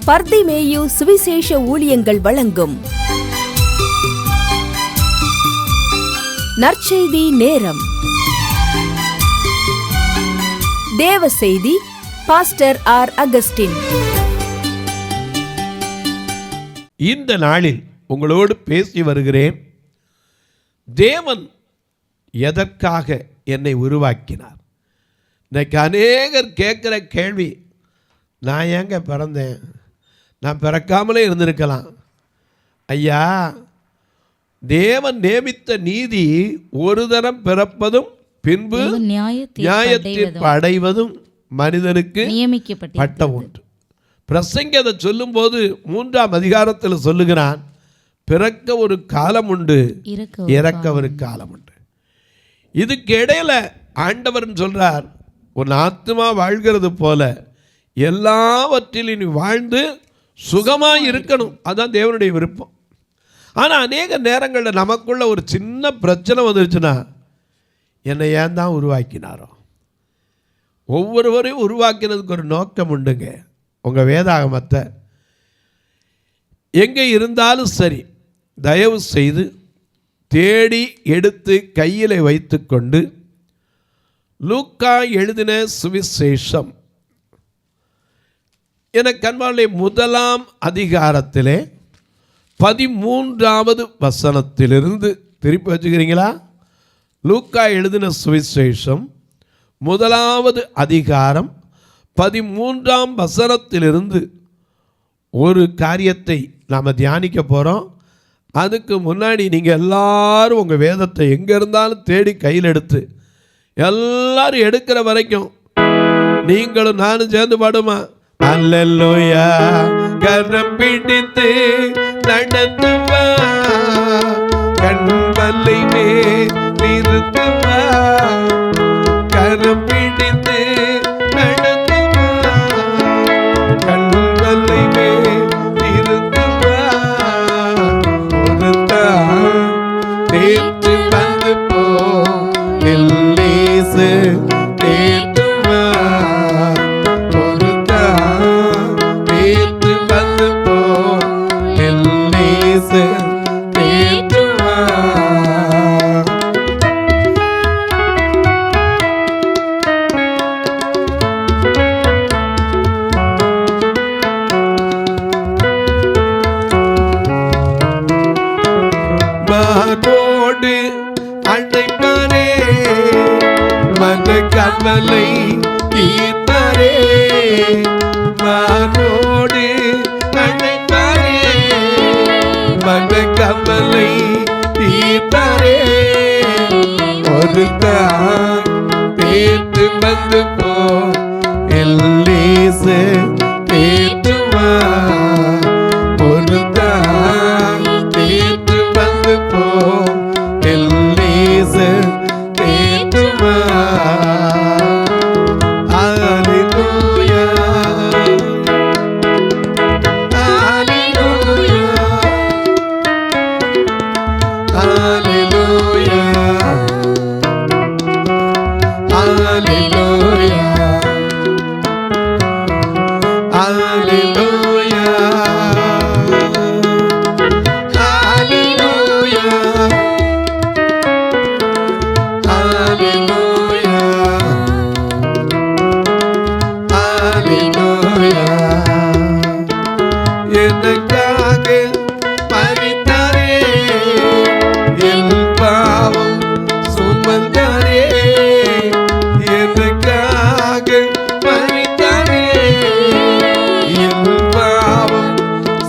பர்திமேயு சுவிசேஷ ஊழியங்கள் வழங்கும் நற்செய்தி நேரம். தேவ செய்தி பாஸ்டர் ஆர். அகஸ்டின். இந்த நாளில் உங்களோடு பேசி வருகிறேன். தேவன் எதற்காக என்னை உருவாக்கினார்? இன்னைக்கு அநேகர் கேட்குற கேள்வி, நான் ஏங்க பிறந்தேன்? நான் பிறக்காமலே இருந்திருக்கலாம். ஐயா, தேவன் நியமித்த நீதி ஒரு தரம் பிறப்பதும் பின்பு நியாயத்தீர்ப்பு அடைவதும் மனிதனுக்கு நியமிக்கப்பட்ட ஒன்று. பிரசங்கி அதை சொல்லும்போது 3ஆம் அதிகாரத்தில் சொல்லுகிறான், பிறக்க ஒரு காலம் உண்டு, இறக்க ஒரு காலம் உண்டு. இதுக்கு இடையில ஆண்டவர்னு சொல்றார், உன் ஆத்மா வாழ்கிறது போல எல்லாவற்றிலும் நீ வாழ்ந்து சுகமாக இருக்கணும். அதுதான் தேவனுடைய விருப்பம். ஆனால் அநேக நேரங்களில் நமக்குள்ள ஒரு சின்ன பிரச்சனை வந்துருச்சுன்னா, என்னை ஏன் தான் உருவாக்கினாரோ? ஒவ்வொருவரையும் உருவாக்கினதுக்கு ஒரு நோக்கம் உண்டுங்க. உங்கள் வேதாகமத்தை எங்கே இருந்தாலும் சரி, தயவு செய்து தேடி எடுத்து கையில் வைத்து கொண்டு லூக்கா எழுதின சுவிசேஷம் என கண்பாலே 1ஆம் அதிகாரத்திலே 13வது வசனத்திலிருந்து திருப்பி வச்சுக்கிறீங்களா? லூக்கா எழுதின சுவிசேஷம் 1வது அதிகாரம் 13ஆம் வசனத்திலிருந்து ஒரு காரியத்தை நாம் தியானிக்க போகிறோம். அதுக்கு முன்னாடி நீங்கள் எல்லாரும் உங்கள் வேதத்தை எங்கே இருந்தாலும் தேடி கையில் எடுத்து, எல்லாரும் எடுக்கிற வரைக்கும் நீங்களும் நானும் சேர்ந்து பாடுமா? அல்லேலூயா, கரம் பிடித்து நடத்துவா, கண்மலை மேல் நிறுத்துவா, கரம் பிடித்து நடத்துவா, கண்மலை மேல் நிறுத்துவா, ஒருத்தான் தேற்று வந்து போ எல்லேசு தேற்றுவா, ஒருத்தான் தேற்று வந்து போ எல்லேசு தேற்றுவா. மனோடு அழைப்பாரே, மன கவலை தீர்த்தாரே, மனோடு அழைப்பாரே, மன கவலை தீர்த்தாரே, ஒருத்தான் தேற்று வந்து போ எல்லேசு தேற்றுவா, ஒருத்தான் தேற்று வந்து போ எல்லேசு தேற்றுவா. அல்லேலூயா, அல்லேலூயா, அல்லேலூயா, அல்லேலூயா, அல்லேலூயா, எனக்காக மரித்தாரே, என் பாவம் சுமந்தாரே, எனக்காக மரித்தாரே, என் பாவம்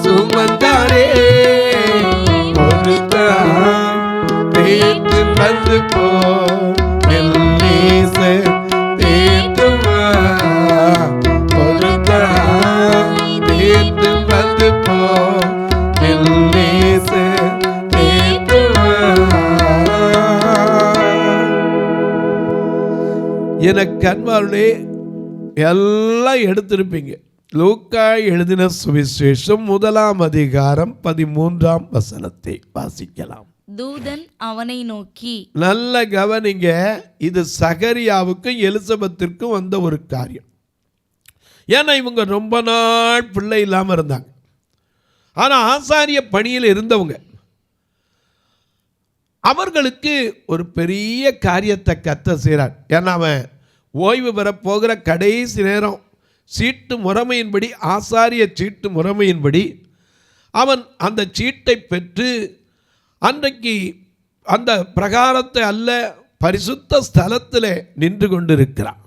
சுமந்தாரே, ஒருத்தான் தேற்று வந்து போ எல்லேசு தேற்றுவா, ஒருத்தான் தேற்று வந்து போ எல்லேசு தேற்றுவா. எனக்கு அன்பார்களே, எல்லாம் எடுத்திருப்பீங்க. லூக்கா எழுதின சுவிசேஷம் 1ஆம் அதிகாரம் 13ஆம் வசனத்தை வாசிக்கலாம். தூதன் அவனை நோக்கி, நல்ல கவனிங்க, இது சகரியாவுக்கும் எலிசபெத்திற்கும் வந்த ஒரு காரியம். ஏன்னா இவங்க ரொம்ப நாள் பிள்ளை இல்லாமல் இருந்தாங்க. ஆனால் ஆசாரிய பணியில் இருந்தவங்க அவர்களுக்கு ஒரு பெரிய காரியத்தை கர்த்தர் செய்கிறார். ஏன்னா அவன் ஓய்வு பெறப்போகிற கடைசி நேரம் சீட்டு முறைமையின்படி, ஆசாரிய சீட்டு முறைமையின்படி அவன் அந்த சீட்டை பெற்று அன்றைக்கு அந்த பிரகாரத்தை அல்ல பரிசுத்த ஸ்தலத்தில் நின்று கொண்டிருக்கிறான்.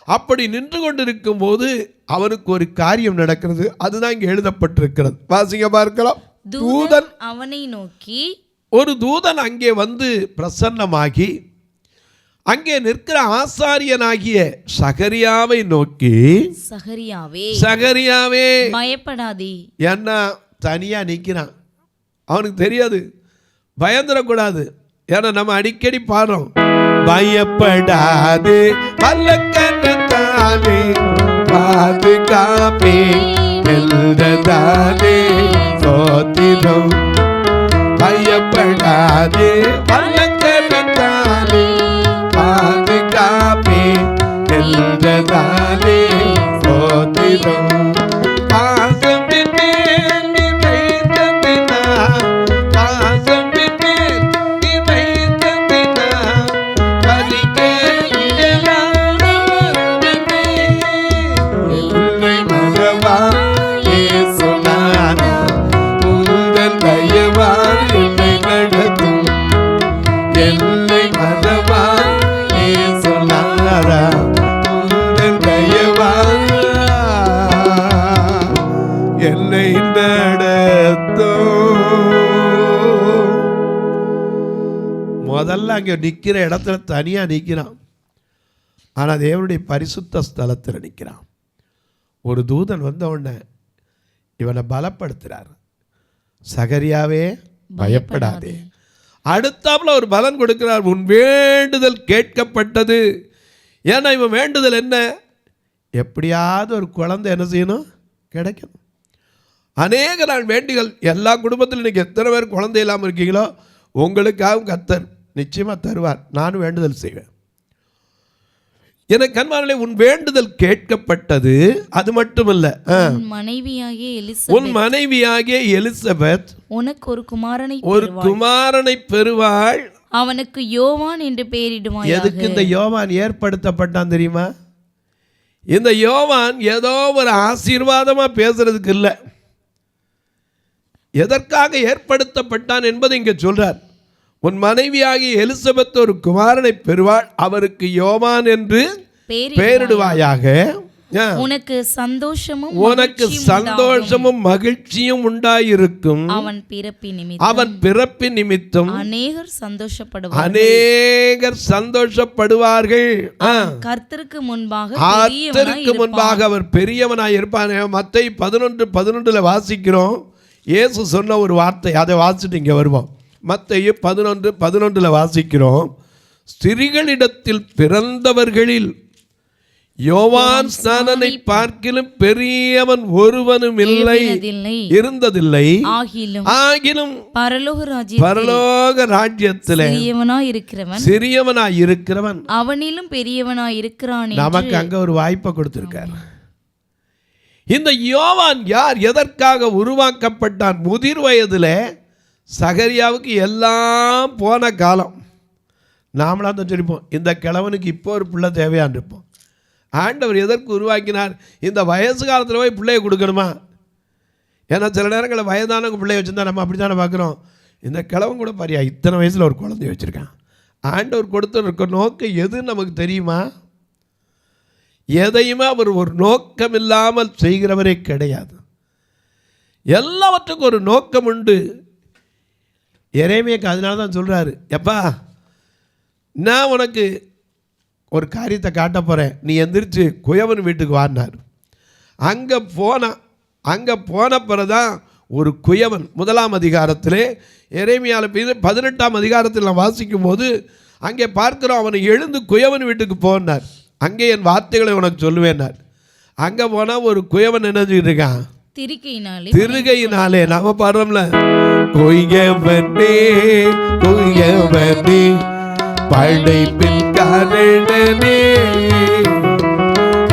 அப்படி நின்று கொண்டிருக்கும் போது அவனுக்கு ஒரு காரியம் நடக்கிறது. அதுதான் இங்கே எழுதப்பட்டிருக்கிறது. வாசிங்க பார்க்கலாம். தூதன் அவனை நோக்கி, ஒரு தூதன் அங்கே வந்து பிரசன்னமாகி அங்கே நிற்கிற ஆசாரியனாகிய சகரியாவை நோக்கி, சகரியாவே பயப்படாதே. ஏன்னா தனியா நிற்கிறான், அவனுக்கு தெரியாது, பயந்துடக்கூடாது. ஏன்னா நம்ம அடிக்கடி பாடுறோம், பயப்படாது வல்லக்கரத்தாலே பாதுகாப்பே வெல்றதாலே சோத்திரம். பயப்படாது வல்லக்கரத்தாலே பாதுகாப்பே வெல்றதாலே சோத்திரம். முதல்ல அங்கே நிற்கிற இடத்துல தனியாக நிற்கிறான், ஆனால் தேவனுடைய பரிசுத்த ஸ்தலத்தில் நிற்கிறான். ஒரு தூதன் வந்த உடனே இவனை பலப்படுத்துறார். சகரியாவே பயப்படாதே. அடுத்தாப்புல ஒரு பலன் கொடுக்கிறார், உன் வேண்டுதல் கேட்கப்பட்டது. ஏன்னா இவன் வேண்டுதல் என்ன? எப்படியாவது ஒரு குழந்தை என்ன செய்யணும், கிடைக்கணும். அநேக நாள் வேண்டிகள் எல்லா குடும்பத்திலும் இன்றைக்கி எத்தனை பேர் குழந்தை இல்லாமல் இருக்கீங்களோ உங்களுக்காகவும் கர்த்தர் நிச்சயமாக தருவார். நானும் வேண்டுதல் செய்வேன். எனக்கு கண்மானே உன் வேண்டுதல் கேட்கப்பட்டது. அது மட்டுமல்ல, உன் மனைவியாகிய எலிசபெத் உனக்கு ஒரு குமாரனை பெறுவாள். அவனுக்கு யோவான் என்று பெயரிடுவாய். எதுக்கு இந்த யோவான் ஏற்படுத்தப்பட்டான் தெரியுமா? இந்த யோவான் ஏதோ ஒரு ஆசீர்வாதமா பேசுறதுக்கு இல்லை, எதற்காக ஏற்படுத்தப்பட்டான் என்பதை இங்கே சொல்றார். உன் மனைவியாகிய எலிசபெத் ஒரு குமாரனை பெறுவாள், அவருக்கு யோவான் என்று பெயரிடுவாயாக. உனக்கு சந்தோஷமும் மகிழ்ச்சியும் உண்டாயிருக்கும். அவன் பிறப்பின் நிமித்தம் அநேகர் சந்தோஷப்படுவார்கள். கர்த்தருக்கு முன்பாக அவர் பெரியவனாய் இருப்பான். மத்தேயு 11:11 வாசிக்கிறோம். இயேசு சொன்ன ஒரு வார்த்தை, அதை வாசிட்டு இங்கே வருவோம். மத்தேயு 11:11 வாசிக்கிறோம். ஸ்திரீகளிடத்தில் பிறந்தவர்களில் யோவான் ஸ்நானனை பார்க்கிலும் பெரியவன் ஒருவனும் இல்லை, இருந்ததில்லை. ஆகிலும் பரலோக ராஜ்யத்திலே சிறியவனாய் இருக்கிறவன் அவனிலும் பெரியவனாய் இருக்கிறான். நமக்கு அங்க ஒரு வாய்ப்பை கொடுத்திருக்கார். இந்த யோவான் யார், எதற்காக உருவாக்கப்பட்டான்? முதிர் வயதில் சகரியாவுக்கு எல்லாம் போன காலம். நாமளாம் தான் சொல்லிப்போம், இந்த கிழவனுக்கு இப்போ ஒரு பிள்ளை தேவையான் இருப்போம். ஆண்டவர் எதற்கு உருவாக்கினார்? இந்த வயசு காலத்தில் போய் பிள்ளையை கொடுக்கணுமா? ஏன்னா சில நேரங்களில் வயதானவங்க பிள்ளைய வச்சுருந்தா நம்ம அப்படி தானே பார்க்குறோம். இந்த கிழவன் கூட பாரியா இத்தனை வயசில் ஒரு குழந்தைய வச்சுருக்கான். ஆண்டவர் கொடுத்துருக்க நோக்கம் எதுன்னு நமக்கு தெரியுமா? எதையுமே அவர் ஒரு நோக்கம் இல்லாமல் செய்கிறவரே கிடையாது. எல்லாவற்றுக்கும் ஒரு நோக்கம் உண்டு. எரேமியாக்கு அதனால தான் சொல்கிறாரு, எப்பா நான் உனக்கு ஒரு காரியத்தை காட்ட போகிறேன், நீ எந்திரிச்சு குயவன் வீட்டுக்கு வாடினார். அங்கே போன பிறதான் ஒரு குயவன் 1ஆம் அதிகாரத்திலே எரேமியாவில் 18ஆம் அதிகாரத்தில் நான் வாசிக்கும் போது அங்கே பார்க்குறோம், அவனை எழுந்து குயவன் வீட்டுக்கு போனார். அங்கே என் வார்த்தைகளை உனக்கு சொல்லுவேன்னார். அங்கே போனால் ஒரு குயவன் என்ன இருக்கான், திருகையினாலே நாம பாடுறோம்ல, படைப்பில் காரணனே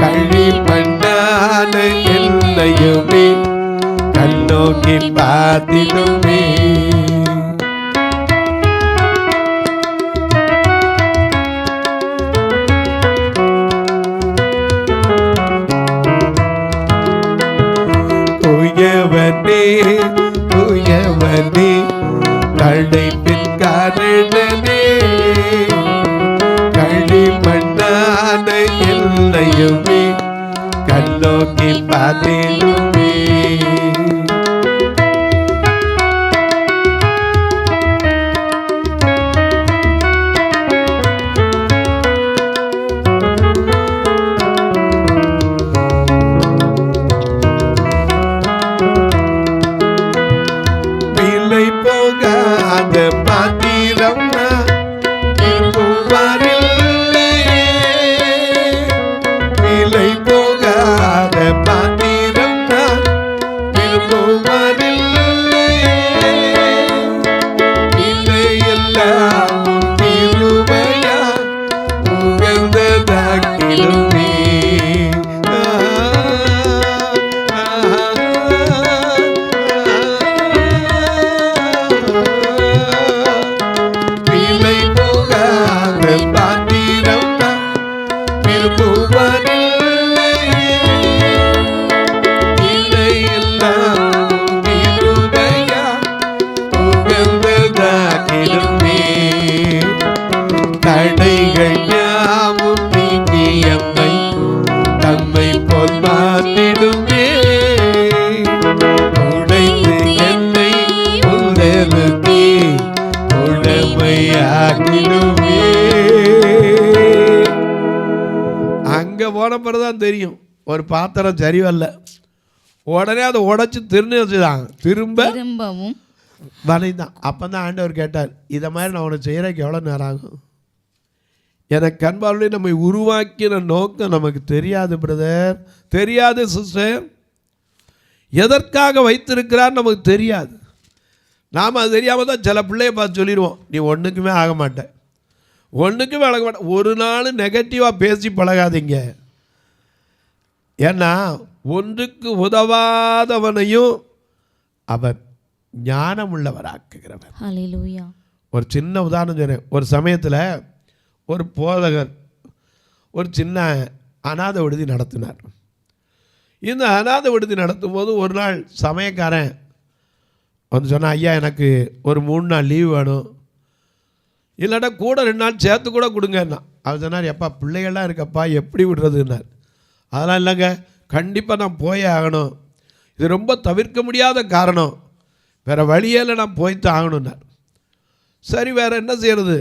கழி பண்ணார் என்னையுமே கண்ணோக்கி பார்த்திடுமே. தூயவனே தூயவனே களைப்பின் காரணனே, களிமண்ணான என்னையுமே கண்ணோக்கி பார்த்திடுமே. விலை போகாத பாத்திரம் திரும்புவாரில்லையே, விலை போகாத பாத்திரம் திரும்புவாரில்லையே, இல்லையெல்லாம் திருமையா உகந்ததாக்கிடுமே. விலை போகாத பாத்திரம் திரும்புவாரில்லையே, இல்லையெல்லாம் திருமையா உகந்ததாக்கிடுமே. தடைகள் யாவும் நீக்கி எம்மை தம்மை போல் மாற்றிடுமே, உடைத்து என்னை உடலுக்கே உடமையாக்கிடுமே. அங்க போன பிறகுதான் தெரியும் ஒரு பாத்திரம் சரிவல்ல, உடனே அதை உடைச்சு திருநெச்சுதான் திரும்பவும் வனைதான். அப்பதான் ஆண்டவர் கேட்டார், இதை மாதிரி நான் உனக்கு செய்யறதுக்கு எவ்வளோ நேரம் ஆகும்? எனக்கு அன்பாலே நம்மை உருவாக்கின நோக்கம் நமக்கு தெரியாது பிரதர், தெரியாது சிஸ்டர். எதற்காக வைத்திருக்கிறார் நமக்கு தெரியாது. நாம் அது தெரியாமல் தான் சில பிள்ளைய பார்த்து சொல்லிடுவோம், நீ ஒன்றுக்குமே ஆக மாட்டேன், ஒன்றுக்குமே ஆக மாட்டேன். ஒரு நாள் நெகட்டிவாக பேசி பழகாதீங்க. ஏன்னா ஒன்றுக்கு உதவாதவனையும் அவர் ஞானம் உள்ளவராக்குகிறவர். ஹல்லேலூயா. ஒரு சின்ன உதாரணம் சொல்கிறேன். ஒரு சமயத்தில் ஒரு போதகர் ஒரு சின்ன அநாத விடுதி நடத்தினார். இந்த அநாத விடுதி நடத்தும் போது ஒரு நாள் சமயக்காரன் வந்து சொன்னான், ஐயா எனக்கு ஒரு 3 நாள் லீவ் வேணும், இல்லாட்டா கூட 2 நாள் சேர்த்து கூட கொடுங்கன்னா. அவர் சொன்னார், எப்பா பிள்ளைகள்லாம் இருக்கப்பா எப்படி விடுறதுன்னார். அதெல்லாம் இல்லைங்க, கண்டிப்பாக நான் போயே ஆகணும், இது ரொம்ப தவிர்க்க முடியாத காரணம், வேறு வழியில் நான் போய்த்தான் ஆகணுன்னார். சரி வேறு என்ன செய்கிறது,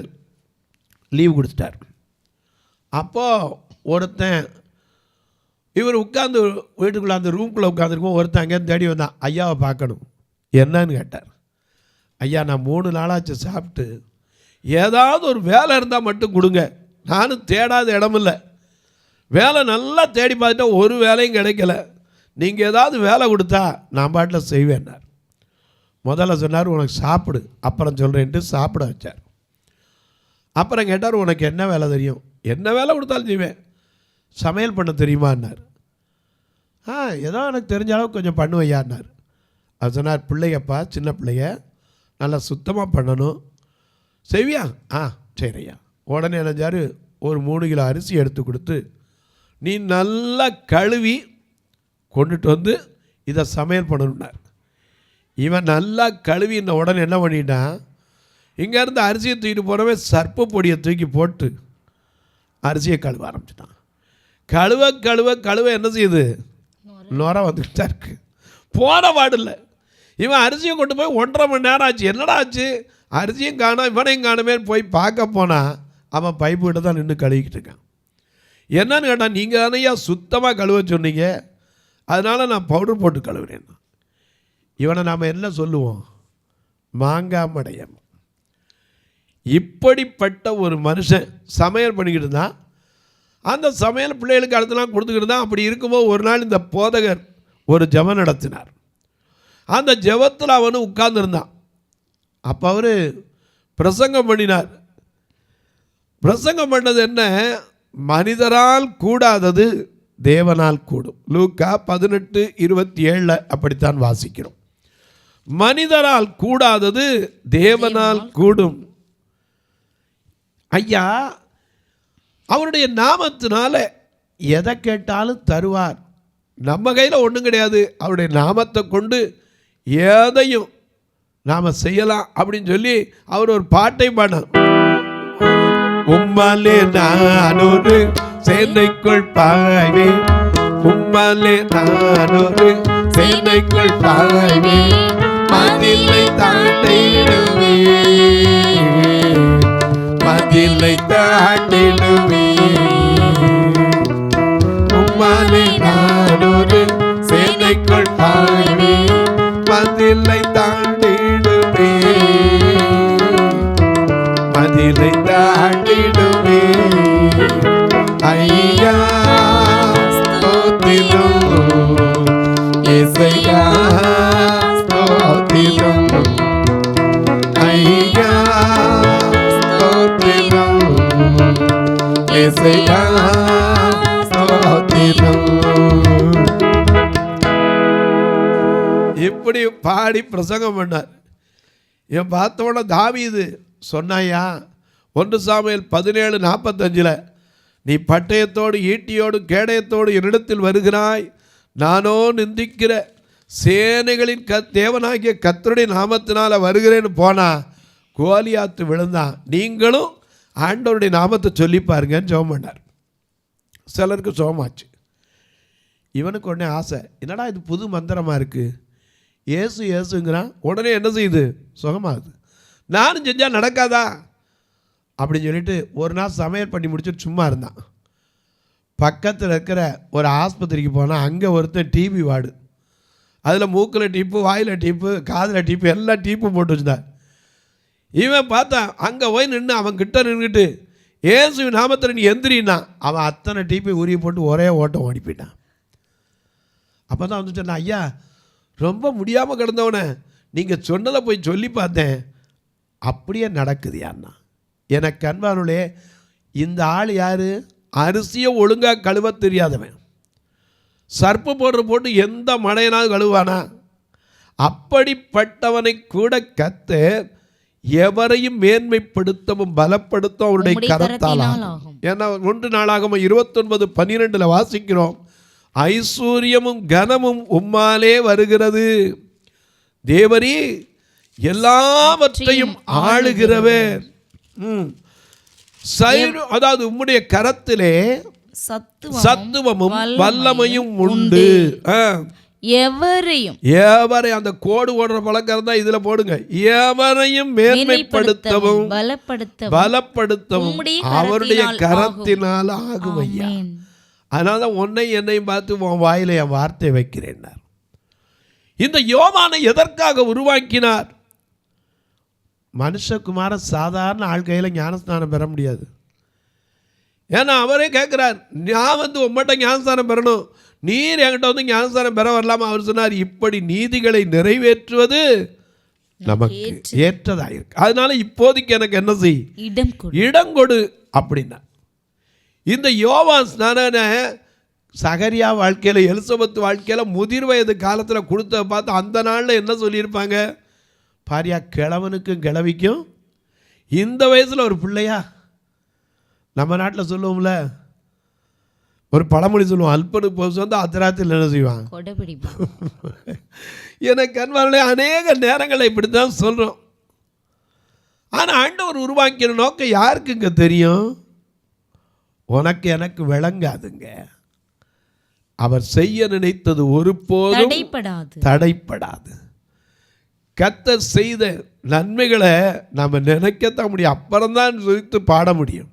லீவ் கொடுத்துட்டார். அப்போது ஒருத்தன் இவர் உட்காந்து வீட்டுக்குள்ளே அந்த ரூம்குள்ளே உட்காந்துருக்கோம், ஒருத்தன் அங்கேருந்து தேடி வந்தான், ஐயாவை பார்க்கணும். என்னன்னு கேட்டார். ஐயா நான் 3 நாளாச்சு சாப்பிட்டு, ஏதாவது ஒரு வேலை இருந்தால் மட்டும் கொடுங்க, நானும் தேடாத இடமில்லை, வேலை நல்லா தேடி பார்த்துட்டா ஒரு வேலையும் கிடைக்கல, நீங்கள் ஏதாவது வேலை கொடுத்தா நான் பாட்டில் செய்வேன்னார். முதல்ல சொன்னார், உனக்கு சாப்பிடு அப்புறம் சொல்கிறேன்ட்டு சாப்பிட வச்சார். அப்புறம் கேட்டார், உனக்கு என்ன வேலை தெரியும்? என்ன வேலை கொடுத்தாலும் செய்வேன். சமையல் பண்ண தெரியுமான்னார். ஏதோ எனக்கு தெரிஞ்ச அளவுக்கு கொஞ்சம் பண்ணுவையான்னார். அது சொன்னார், பிள்ளைங்கப்பா சின்ன பிள்ளைங்க நல்லா சுத்தமாக பண்ணணும், செய்வியா? சரியா. உடனே நினைஞ்சார், ஒரு 3 கிலோ அரிசி எடுத்து கொடுத்து நீ நல்லா கழுவி கொண்டுட்டு வந்து இதை சமையல் பண்ணணுன்னார். இவன் நல்லா கழுவின உடனே என்ன பண்ணிட்டான், இங்கேருந்து அரிசியை தூக்கிட்டு போனவே சர்ப்ப பொடியை தூக்கி போட்டு அரிசியை கழுவ ஆரம்பிச்சிட்டான். கழுவ கழுவ கழுவ என்ன செய்யுது, நுர வந்துக்கிட்டு தான் இருக்கு, போன பாடில்லை. இவன் அரிசியை கொண்டு போய் 1.5 மணி நேரம் ஆச்சு. என்னடா ஆச்சு, அரிசியும் காணோம் இவனையும் காணுமே போய் பார்க்க போனால் அவன் பைப்பு கிட்ட தான் நின்று கழுவிக்கிட்டு இருக்கான். என்னன்னு கேட்டான், நீங்கள் தானையா சுத்தமாக கழுவ சொன்னீங்க, அதனால் நான் பவுடர் போட்டு கழுவுறேன். இவனை நாம் என்ன சொல்லுவோம், மாங்காமடையன். இப்படிப்பட்ட ஒரு மனுஷன் சமையல் பண்ணிக்கிட்டு இருந்தான். அந்த சமையல் பிள்ளைகளுக்கு அடுத்தலாம் கொடுத்துக்கிட்டு இருந்தான். அப்படி இருக்கும்போது ஒரு நாள் இந்த போதகர் ஒரு ஜெபம் நடத்தினார். அந்த ஜெபத்தில் அவனு உட்கார்ந்துருந்தான். அப்போ அவர் பிரசங்கம் பண்ணினார். பிரசங்கம் பண்ணது என்ன, மனிதரால் கூடாதது தேவனால் கூடும். லூக்கா 18:27 அப்படித்தான் வாசிக்கிறோம். மனிதரால் கூடாதது தேவனால் கூடும். ஐயா அவருடைய நாமத்தினால எதை கேட்டாலும் தருவார். நம்ம கையில் ஒன்றும் கிடையாது, அவருடைய நாமத்தை கொண்டு எதையும் நாம் செய்யலாம் அப்படின்னு சொல்லி அவர் ஒரு பாட்டை பாடினார். உம்மாலே நான் ஒரு சேனைக்குள் பாய்வேன், உம்மாலே நான் ஒரு சேனைக்குள் பாய்வேன், மதிலை தாண்டிடுவேன், மதிலை தாண்டிடுவேன். உம்மாலே நான் ஒரு சேனைக்குள் பாய்வேன், மதிலை தாண்டிடுவேன், மதிலை தாண்டிடுவேன். ஐயா ஸ்தோத்திரம், இயேசையா ஸ்தோத்திரம், ஐயா ஸ்தோத்திரம், இயேசையா ஸ்தோத்திரம். இப்படி பாடி பிரசங்கம் பண்ணார். என் பார்த்தோட தாவீது சொன்னாயா 1 சாமுவேல் 17:45 நீ பட்டயத்தோடு ஈட்டியோடு கேடயத்தோடு என்னிடத்தில் வருகிறாய், நானோ நிந்திக்கிற சேனைகளின் தேவனாகிய கர்த்தருடைய நாமத்தினால் வருகிறேன்னு போனா கோலியாத்து விழுந்தான், நீங்களும் ஆண்டவருடைய நாமத்தை சொல்லி பாருங்கன்னு ஜெபம் பண்ணார். சிலருக்கு சோமாச்சு. இவனுக்கு உடனே ஆசை, என்னடா இது புது மந்திரமாக இருக்குது, ஏசு ஏசுங்கிறான், உடனே என்ன செய்யுது, சுகமாகுது, நானும் செஞ்சால் நடக்காதா அப்படின்னு சொல்லிட்டு ஒரு நாள் சமையல் பண்ணி முடிச்சுட்டு சும்மா இருந்தான். பக்கத்தில் இருக்கிற ஒரு ஆஸ்பத்திரிக்கு போனால் அங்கே ஒருத்தன் டிபி வார்டு, அதில் மூக்கில் டீப்பு, வாயில் டீப்பு, காதில் டீப்பு, எல்லா டீப்பும் போட்டு வச்சுட்டான். இவன் பார்த்தான், அங்கே போய் நின்று அவன் கிட்ட நின்றுக்கிட்டு ஏசு நாமத்தில் நீ எந்திரின்னா அவன் அத்தனை டீப்பை உரிய போட்டு ஒரே ஓட்டம் ஓடி போயிட்டான். அப்போ தான் வந்து சொன்னான், ஐயா ரொம்ப முடியாமல் கிடந்தவனை நீங்கள் சொன்னதை போய் சொல்லி பார்த்தேன், அப்படியே நடக்குது யாருன்னா. எனக்கு அன்பானுளே, இந்த ஆள் யார், அரிசியை ஒழுங்காக கழுவ தெரியாதவன், சர்ப்பு போட்டு எந்த மடையனாவது கழுவானா, அப்படிப்பட்டவனை கூட கர்த்தர் எவரையும் மேன்மைப்படுத்தவும் பலப்படுத்தவும் அவருடைய கரத்தால் ஆகும். ஏன்னா 1 நாளாகமம் 29:12 வாசிக்கிறோம், ஐஸ்வர்யமும் கனமும் உம்மாலே வருகிறது, தேவரீ எல்லாவற்றையும் ஆளுகிறவர், அதாவது உம்முடைய கரத்திலே சத்துவமும் வல்லமையும் உண்டு. எவரையும் அந்த கோடு ஓடுற பழக்கம் தான் இதுல போடுங்க, எவரையும் மேன்மைப்படுத்தவும் பலப்படுத்தவும் அவருடைய கரத்தினால் ஆகும் ஐயா. அதனால தான் உன்னை என்னையும் பார்த்து உன் வாயில என் வார்த்தை வைக்கிறேன். இந்த யோவானை எதற்காக உருவாக்கினார்? மனுஷகுமார சாதாரண ஆள் கையில் ஞானஸ்தானம் பெற முடியாது. ஏன்னா அவரே கேட்குறார், நான் வந்து உம்மட்ட ஞானஸ்தானம் பெறணும், நீர் என்கிட்ட வந்து ஞானஸ்தானம் பெற வரலாமா? அவர் சொன்னார், இப்படி நீதிகளை நிறைவேற்றுவது நமக்கு ஏற்றதாக இருக்கு, அதனால இப்போதைக்கு எனக்கு என்ன செய், இடம் கொடு அப்படின்னா. இந்த யோவான் ஸ்நானனை சகரியா வாழ்க்கையில், எலிசபெத் வாழ்க்கையில் முதிர் வயது காலத்தில் கொடுத்த பார்த்து அந்த நாளில் என்ன சொல்லியிருப்பாங்க பாரியா, கிழவனுக்கும் கிழவிக்கும் இந்த வயசில் ஒரு பிள்ளையா. நம்ம நாட்டில் சொல்லுவோம்ல, ஒரு பழமொழி சொல்லுவோம், அல்பனுக்கு போஸ் வந்து அர்த்தராத்திரில் என்ன செய்வான், எனக்கு அன்பாலே அநேக நேரங்களை இப்படி தான் சொல்கிறோம். ஆனால் ஆண்டவர் உருவாக்கிற நோக்கம் யாருக்குங்க தெரியும்? உனக்கு எனக்கு விளங்காதுங்க. அவர் செய்ய நினைத்தது ஒருபோதும் தடைப்படாது. கர்த்தர் செய்த நன்மைகளை நம்ம நினைக்கத்தான் முடியும், அப்புறம்தான் சொல்லிட்டு பாட முடியும்.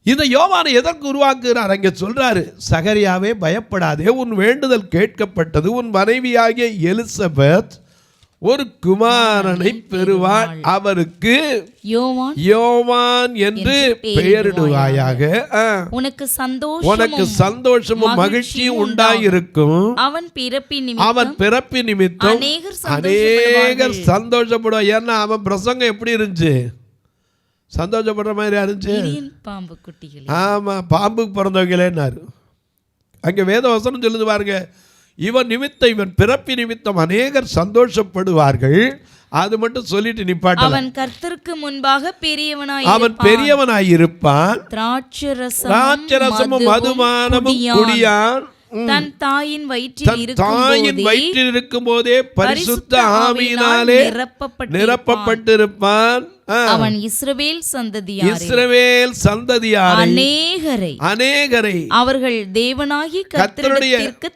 இந்த யோவானை எதற்கு உருவாக்குகிறார்? அங்கே சொல்றாரு, சகரியாவே பயப்படாதே, உன் வேண்டுதல் கேட்கப்பட்டது, உன் மனைவியாகிய எலிசபெத் ஒரு குமாரனை பெறுவாள், அவருக்கு யோவான் என்று பெயரிடுவாயாக, உனக்கு சந்தோஷமும் மகிழ்ச்சியும் உண்டாயிருக்கும், அவன் பிறப்பின் நிமித்தம் அநேகர் சந்தோஷப்படுவார். ஏன்னா அவன் பிரசங்கம் எப்படி இருந்துச்சு, சந்தோஷப்படுற மாதிரி இருந்துச்சு. விரியன் பாம்பு குட்டிகள். ஆமாம், பாம்புக்கு பிறந்தவங்களேன்னாரு. அங்கே வேத வசனம் சொல்லுது பாருங்க, இவன் நிமித்தம், இவன் பிறப்பி நிமித்தம் அநேகர் சந்தோஷப்படுவார்கள். அது மட்டும் சொல்லிட்டு நிப்பாட்ட. அவன் கர்த்தருக்கு முன்பாக பெரியவனாய், அவன் பெரியவனாயிருப்பான். திராட்சரசமும் மதுபானமும் குடியான். தன் தாயின் வயிற்றில் இருக்கும் போதே பரிசுத்த ஆவியினாலே நிரப்பப்பட்டிருப்பான். அவன் இஸ்ரவேல் சந்ததியாரை அநேகரை அவர்கள் தேவனாகி கர்த்தரிடத்திற்கு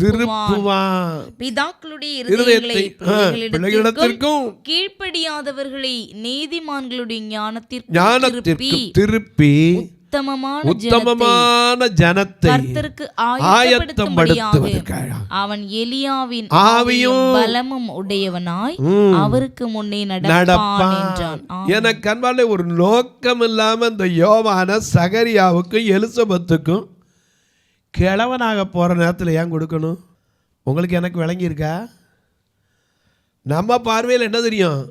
திருப்புவான். பிதாக்களுடைய இருதயங்களிடத்திற்கும் கீழ்ப்படியாதவர்களை நீதிமான்களுடைய ஞானத்திற்கு திருப்பி உத்தமமான ஜனத்தை கர்த்தருக்கு ஆயத்தப்படுத்துவதற்காக அவன் எலியாவின் ஆவியும் பலமும் உடையவனாய் அவருக்கு முன்னே நடப்பான் என்றான். எனக்கு அன்பாலே, ஒரு நோக்கம் இல்லாம இந்த யோவான சகரியாவுக்கும் எலிசபெத்துக்கும் கிழவனாக போற நேரத்தில் ஏன் கொடுக்கணும்? உங்களுக்கு எனக்கு விளங்கி இருக்கா? நம்ம பார்வையில் என்ன தெரியும்?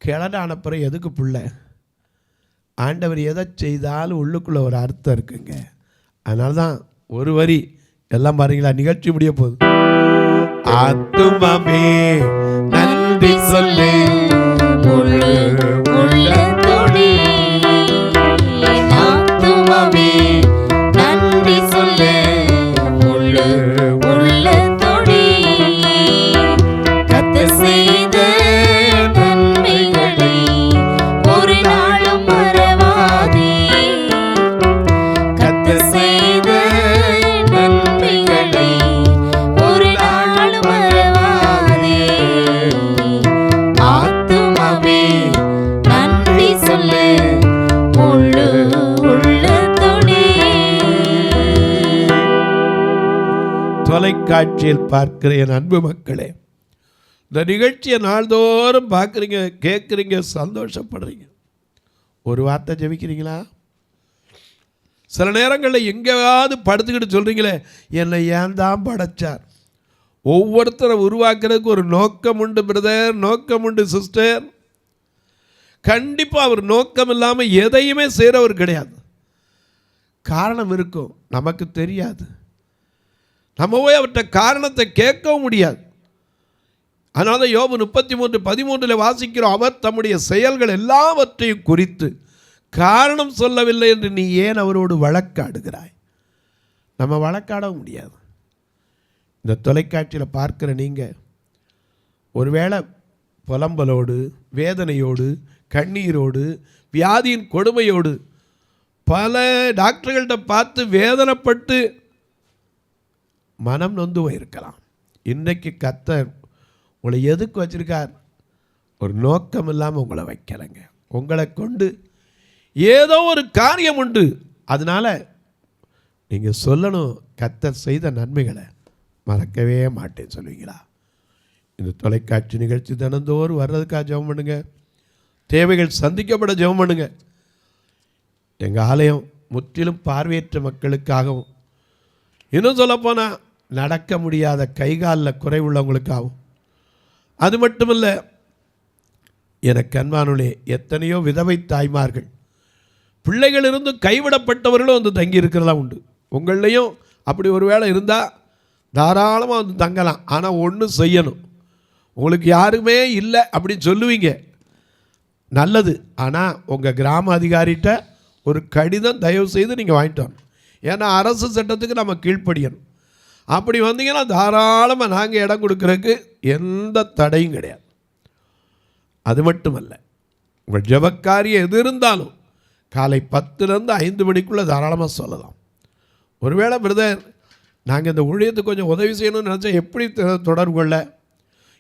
கிழவனான பிறகு எதுக்கு புள்ள? ஆண்டவர் எதை செய்தாலும் உள்ளுக்குள்ள ஒரு அர்த்தம் இருக்குங்க. அதனால தான் ஒரு வரி எல்லாம் பாருங்களா, நிகழ்ச்சி முடிய போகுது. ஆத்துமாவே நன்றி சொல்லு, ஆத்துமாவே நன்றி சொல்லு, கர்த்தர் செய்த நன்மைகளை ஒரு நாளும் மறவாதே. கர்த்தர் செய்த நன்மைகளை ஒரு நாளும் மறவாதே. ஆத்துமாவே நன்றி சொல்லு, முழு உள்ளத்தோடே. தொலைக்காட்சியில் பார்க்கிற என் அன்பு மக்களே, இந்த நிகழ்ச்சியை நாள்தோறும் பார்க்குறீங்க, கேட்குறீங்க, சந்தோஷப்படுறீங்க. ஒரு வார்த்தை ஜெபிக்கிறீங்களா? சில நேரங்களில் எங்கேயாவது படுத்துக்கிட்டு சொல்கிறீங்களே, என்னை ஏன் தான் படைச்சார்? ஒவ்வொருத்தரை உருவாக்குறதுக்கு ஒரு நோக்கம் உண்டு பிரதர், நோக்கம் உண்டு சிஸ்டர். கண்டிப்பாக அவர் நோக்கம் இல்லாமல் எதையுமே செய்கிறவர் கிடையாது. காரணம் இருக்கும், நமக்கு தெரியாது. நம்ம போய் அவர்கிட்ட காரணத்தை கேட்கவும் முடியாது. அதனால தான் யோபு 33:13 வாசிக்கிறோம், அவர் தம்முடைய செயல்கள் எல்லாவற்றையும் குறித்து காரணம் சொல்லவில்லை என்று நீ ஏன் அவரோடு வழக்காடுகிறாய்? நம்ம வழக்காடவும் முடியாது. இந்த தொலைக்காட்சியில் பார்க்குற நீங்கள் ஒருவேளை புலம்பலோடு, வேதனையோடு, கண்ணீரோடு, வியாதியின் கொடுமையோடு பல டாக்டர்கள்ட்ட பார்த்து வேதனைப்பட்டு மனம் நொந்து போயிருக்கலாம். இன்றைக்கு கர்த்தர் உங்களை எதுக்கு வச்சிருக்கார்? ஒரு நோக்கம் இல்லாமல் உங்களை வைக்கலைங்க. உங்களை கொண்டு ஏதோ ஒரு காரியம் உண்டு. அதனால் நீங்கள் சொல்லணும், கர்த்தர் செய்த நன்மைகளை மறக்கவே மாட்டேன்னு சொல்லுவீங்களா? இந்த தொலைக்காட்சி நிகழ்ச்சி தினந்தோறும் வர்றதுக்காக ஜெபம் பண்ணுங்க. தேவைகள் சந்திக்கப்பட ஜெபம் பண்ணுங்க. எங்கள் ஆலயம் முற்றிலும் பார்வையற்ற மக்களுக்காகவும், இன்னும் சொல்லப்போனால் நடக்க முடியாத கைகாலில் குறைவுள்ளவங்களுக்காகவும், அது மட்டுமல்ல, எனக்கு அன்பானுள்ளே எத்தனையோ விதவை தாய்மார்கள், பிள்ளைகள் இருந்தும் கைவிடப்பட்டவர்களும் வந்து தங்கி இருக்கிறதெல்லாம் உண்டு. உங்களையும் அப்படி ஒரு வேளை இருந்தால் தாராளமாக வந்து தங்கலாம். ஆனால் ஒன்று செய்யணும், உங்களுக்கு யாருமே இல்லை அப்படின்னு சொல்லுவீங்க, நல்லது. ஆனால் உங்கள் கிராம அதிகாரிகிட்ட ஒரு கடிதம் தயவு செய்து நீங்கள் வாங்கிட்டு வரணும். ஏன்னா அரசு சட்டத்துக்கு நம்ம கீழ்ப்படியணும். அப்படி வந்தீங்கன்னா தாராளமாக நாங்கள் இடம் கொடுக்குறதுக்கு எந்த தடையும் கிடையாது. அது மட்டுமல்ல, உங்கள் ஜெபக்காரியம் எது இருந்தாலும் காலை 10லேருந்து 5 மணிக்குள்ளே தாராளமாக சொல்லலாம். ஒருவேளை பிரதர், நாங்கள் இந்த ஊழியத்துக்கு கொஞ்சம் உதவி செய்யணும்னு நினச்சா எப்படி தொடர்பு கொள்ள,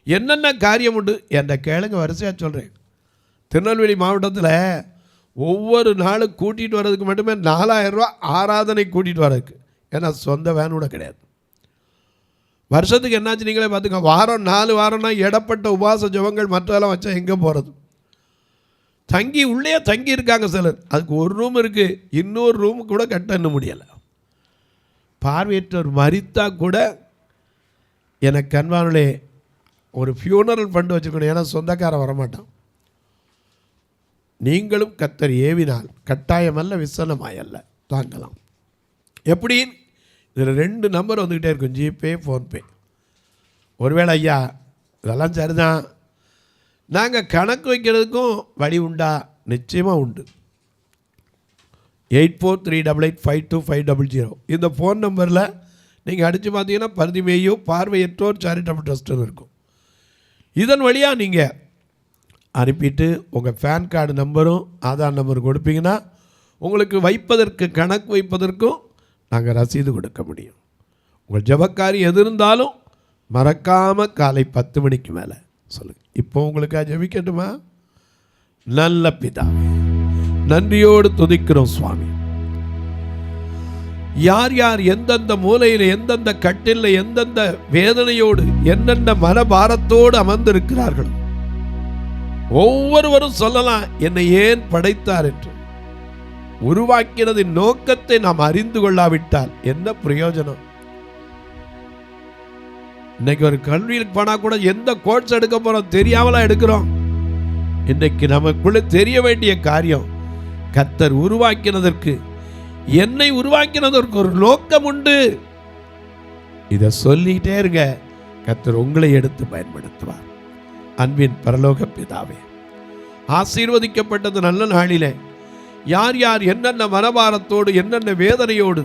என்னென்ன காரியம் உண்டு என்ற கேளுங்க, வரிசையாக சொல்கிறேன். திருநெல்வேலி மாவட்டத்தில் ஒவ்வொரு நாளும் கூட்டிகிட்டு வர்றதுக்கு மட்டுமே 4000 ரூபா ஆராதனை கூட்டிகிட்டு வர்றதுக்கு. ஏன்னா சொந்த வேன் கூட கிடையாது. வருஷத்துக்கு என்னாச்சு நீங்களே பார்த்துங்க. வாரம் 4 வாரம்னா இடப்பட்ட உபவாச ஜெபங்கள் மற்றதெல்லாம் வச்சா எங்கே போகிறது? தங்கி உள்ளே தங்கி இருக்காங்க சிலர். அதுக்கு ஒரு ரூம் இருக்குது, இன்னொரு ரூம் கூட கட்ட இன்னும் முடியலை. பார்வையற்றவர் மரித்தா கூட எனக்கு அன்பானுள்ளே ஒரு ஃபியூனரல் ஃபண்டு வச்சுருக்கணும். ஏன்னா சொந்தக்காரன் வரமாட்டான். நீங்களும் கர்த்தர் ஏவினால் கட்டாயமல்ல, விசனமாயல்ல தாங்கலாம். எப்படி? இதில் 2 நம்பர் வந்துக்கிட்டே இருக்கும், ஜிபே, ஃபோன்பே. ஒருவேளை ஐயா இதெல்லாம் சரிதான், நாங்கள் கணக்கு வைக்கிறதுக்கும் வழி உண்டா? நிச்சயமாக உண்டு. 8438852500 இந்த ஃபோன் நம்பரில் நீங்கள் அடித்து பார்த்தீங்கன்னா பர்திமேயு பார்வையற்றோர் சேரிட்டபிள் ட்ரஸ்ட்டுன்னு இருக்கும். இதன் வழியாக நீங்கள் அனுப்பிட்டு உங்கள் பேன் கார்டு நம்பரும் ஆதார் நம்பரும் கொடுப்பீங்கன்னா உங்களுக்கு வைப்பதற்கு, கணக்கு வைப்பதற்கும் நாங்கள் ரசீது கொடுக்க முடியும். உங்கள் ஜபக்காரி எது இருந்தாலும் மறக்காமல் காலை 10 மணிக்கு மேலே சொல்லுங்கள். இப்போ உங்களுக்காக ஜெபிக்கட்டுமா? நல்ல பிதாவே, நன்றியோடு துதிக்கிறோம் சுவாமி. யார் யார் எந்தெந்த மூலையில், எந்தெந்த கட்டில், எந்தெந்த வேதனையோடு, என்னென்ன மனபாரத்தோடு அமர்ந்திருக்கிறார்களோ ஒவ்வொருவரும் சொல்லலாம், என்னை ஏன் படைத்தார் என்று. உருவாக்கினதின் நோக்கத்தை நாம் அறிந்து கொள்ளாவிட்டால் என்ன பிரயோஜனம்? இன்னைக்கு ஒரு கல்வியில் போனா கூட எந்த கோர்ஸ் எடுக்க போறோம் தெரியாமலாம் எடுக்கிறோம். இன்னைக்கு நமக்குள்ள தெரிய வேண்டிய காரியம், கர்த்தர் உருவாக்கினதற்கு, என்னை உருவாக்கினதற்கு ஒரு நோக்கம் உண்டு. இதை சொல்லிட்டே இருங்க, கர்த்தர் உங்களை எடுத்து பயன்படுத்துவார். அன்பின் பரலோக பிதாவே, ஆசீர்வதிக்கப்பட்டது நல்ல நாளிலே யார் யார் என்னென்ன மனபாரத்தோடு, என்னென்ன வேதனையோடு,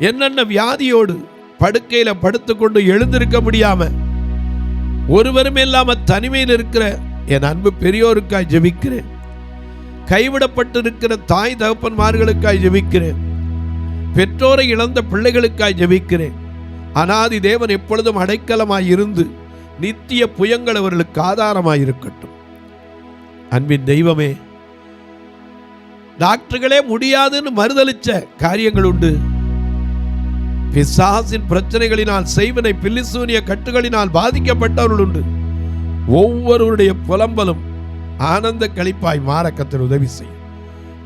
என்னென்ன வியாதியோடு படுக்கையில் படுத்துக்கொண்டு எழுந்திருக்க முடியாம, ஒருவருமே இல்லாம தனிமையில் இருக்கிற என் அன்பு பெரியோருக்காய் ஜெபிக்கிறேன். கைவிடப்பட்டிருக்கிற தாய் தகப்பன்மார்களுக்காய் ஜெபிக்கிறேன். பெற்றோரை இழந்த பிள்ளைகளுக்காய் ஜெபிக்கிறேன். அனாதி தேவன் எப்பொழுதும் அடைக்கலமாய் இருந்து நித்திய புயங்கள் அவர்களுக்கு ஆதாரமாய் இருக்கட்டும். அன்பின் தெய்வமே, டாக்டர்களே முடியாதுன்னு மறுதளிச்ச காரியங்கள் உண்டு. பிசாசின் பிரச்சனைகளினால், செய்வனை பில்லிசூனிய கட்டுகளினால் பாதிக்கப்பட்டவர்கள் உண்டு. ஒவ்வொருவருடைய புலம்பலும் ஆனந்த களிப்பாய் மாற கர்த்தர் உதவி செய்யும்.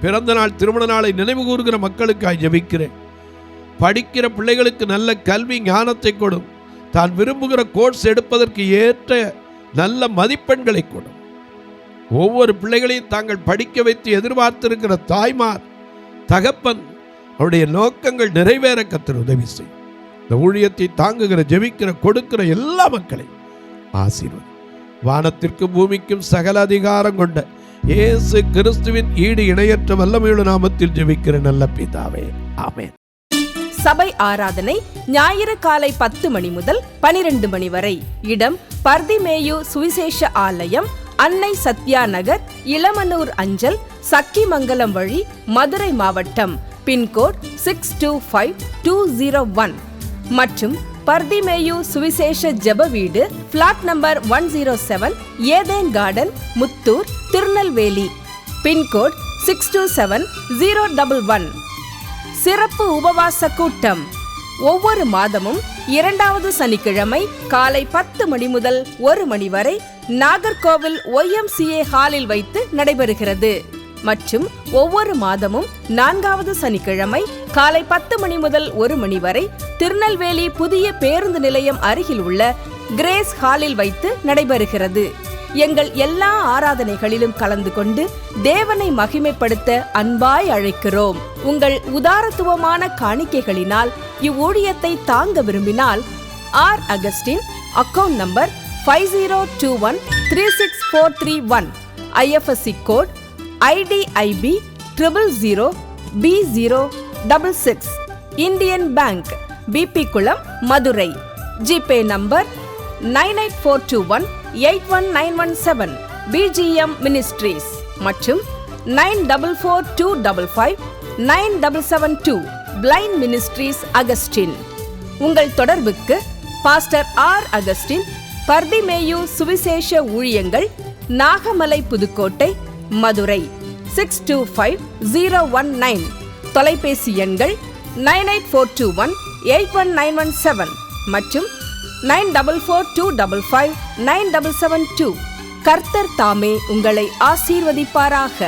பிறந்த நாள், திருமண நாளை நினைவு கூறுகிற மக்களுக்காய் ஜெபிக்கிறேன். படிக்கிற பிள்ளைகளுக்கு நல்ல கல்வி ஞானத்தை கொடும். தான் விரும்புகிற கோர்ஸ் எடுப்பதற்கு ஏற்ற நல்ல மதிப்பெண்களை கொடும். ஒவ்வொரு பிள்ளைகளையும் தாங்கள் படிக்க வைத்து எதிர்பார்த்திருக்கிற தாய்மார், தகப்பன், அவருடைய நோக்கங்கள் நிறைவேற கர்த்தர் உதவி செய்யும். இந்த ஊழியத்தை தாங்குகிற, ஜெபிக்கிற, கொடுக்கிற எல்லா மக்களையும் ஆசீர்வதி. வானத்திற்கும் பூமிக்கும் சகல அதிகாரம் கொண்ட இயேசு கிறிஸ்துவின் ஈடு இணையற்ற வல்லமையுள்ள நாமத்தில் ஜெபிக்கிற நல்ல பிதாவே, ஆமென். சபை ஆராதனை ஞாயிறு காலை 10 மணி முதல் 12 மணி வரை. இடம் பர்திமேயு சுவிசேஷ ஆலயம், அன்னை சத்யா நகர், இளமனூர் அஞ்சல், சக்கிமங்கலம் வழி, மதுரை மாவட்டம். பின்கோட் 625201 மற்றும் பர்திமேயு சுவிசேஷ ஜெப வீடு, flat number 107, Eden garden, Muthur, Tirunelveli. Pincode 627011. சிறப்பு உபவாச கூட்டம் ஒவ்வொரு மாதமும் 2வது சனிக்கிழமை காலை 10 மணி முதல் 1 மணி வரை நாகர்கோவில் YMCA ஹாலில் வைத்து நடைபெறுகிறது. மற்றும் ஒவ்வொரு மாதமும் 4வது சனிக்கிழமை காலை 10 மணி முதல் 1 மணி வரை திருநெல்வேலி புதிய பேருந்து நிலையம் அருகில் உள்ள கிரேஸ் ஹாலில் வைத்து நடைபெறுகிறது. எங்கள் எல்லா ஆராதனைகளிலும் கலந்து கொண்டு தேவனை மகிமைப்படுத்த அன்பாய் அழைக்கிறோம். உங்கள் உதாரத்துவமான காணிக்கைகளினால் இவ்வூழியத்தை தாங்க விரும்பினால் R Augustine, account number 5021364331, IFSC code IDIB 000B066, Indian bank, BP Kulam, Madurai. GPay number 9842181917, BGM ministries மற்றும் 9442559772, பிளைண்ட் மினிஸ்ட்ரீஸ் அகஸ்டின். உங்கள் தொடர்புக்கு பாஸ்டர் ஆர் அகஸ்டின், பர்திமேயு சுவிசேஷ ஊழியங்கள், நாகமலை, புதுக்கோட்டை, மதுரை 625019. தொலைபேசி எண்கள் 9842181917 மற்றும் 9442559772. கர்த்தர் தாமே உங்களை ஆசீர்வதிப்பாராக.